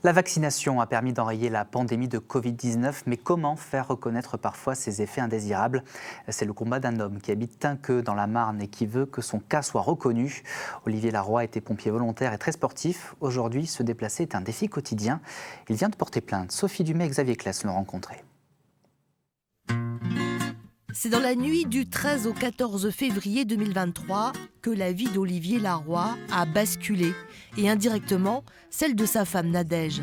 La vaccination a permis d'enrayer la pandémie de Covid-19, mais comment faire reconnaître parfois ses effets indésirables? C'est le combat d'un homme qui habite Tinqueux dans la Marne et qui veut que son cas soit reconnu. Olivier Larroy était pompier volontaire et très sportif. Aujourd'hui, se déplacer est un défi quotidien. Il vient de porter plainte. Sophie Dumais et Xavier Claes l'ont rencontré. C'est dans la nuit du 13 au 14 février 2023 que la vie d'Olivier Larroy a basculé et indirectement celle de sa femme Nadège.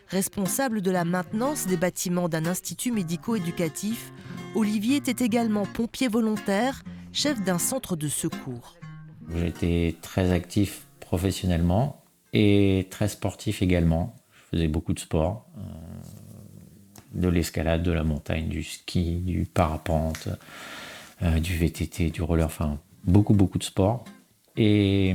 Responsable de la maintenance des bâtiments d'un institut médico-éducatif, Olivier était également pompier volontaire, chef d'un centre de secours. J'étais très actif professionnellement et très sportif également. Je faisais beaucoup de sport. De l'escalade, de la montagne, du ski, du parapente, du VTT, du roller, enfin beaucoup de sport. Et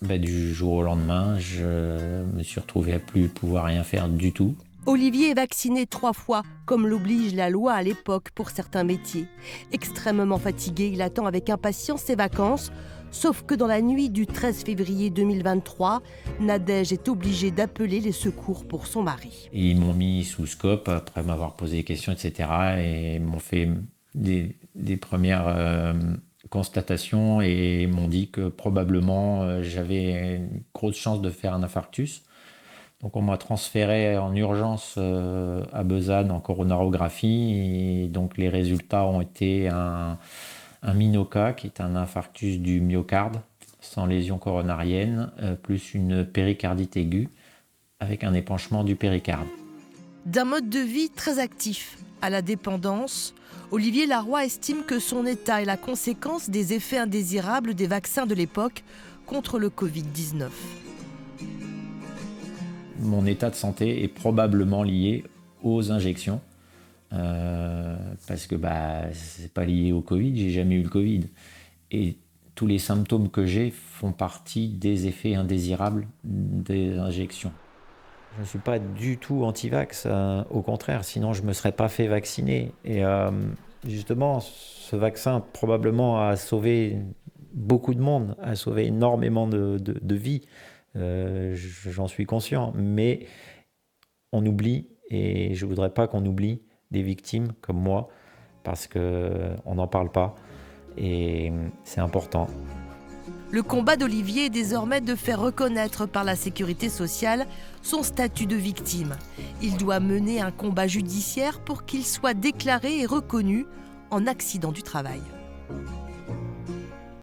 du jour au lendemain, je me suis retrouvé à plus pouvoir rien faire du tout. Olivier est vacciné 3 fois, comme l'oblige la loi à l'époque pour certains métiers. Extrêmement fatigué, il attend avec impatience ses vacances. Sauf que dans la nuit du 13 février 2023, Nadège est obligée d'appeler les secours pour son mari. Ils m'ont mis sous scope après m'avoir posé des questions, etc. Et m'ont fait des premières constatations et m'ont dit que probablement j'avais une grosse chance de faire un infarctus. Donc on m'a transféré en urgence à Besançon en coronarographie. Et donc les résultats ont été un MINOCA, qui est un infarctus du myocarde, sans lésion coronarienne, plus une péricardite aiguë, avec un épanchement du péricarde. D'un mode de vie très actif à la dépendance, Olivier Larroy estime que son état est la conséquence des effets indésirables des vaccins de l'époque contre le Covid-19. Mon état de santé est probablement lié aux injections. Parce que c'est pas lié au Covid, j'ai jamais eu le Covid. Et tous les symptômes que j'ai font partie des effets indésirables des injections. Je ne suis pas du tout anti-vax, au contraire, sinon je ne me serais pas fait vacciner. Et justement, ce vaccin probablement a sauvé beaucoup de monde, a sauvé énormément de vies. J'en suis conscient, mais on oublie, et je ne voudrais pas qu'on oublie des victimes comme moi, parce qu'on n'en parle pas, et c'est important. Le combat d'Olivier est désormais de faire reconnaître par la sécurité sociale son statut de victime. Il doit mener un combat judiciaire pour qu'il soit déclaré et reconnu en accident du travail.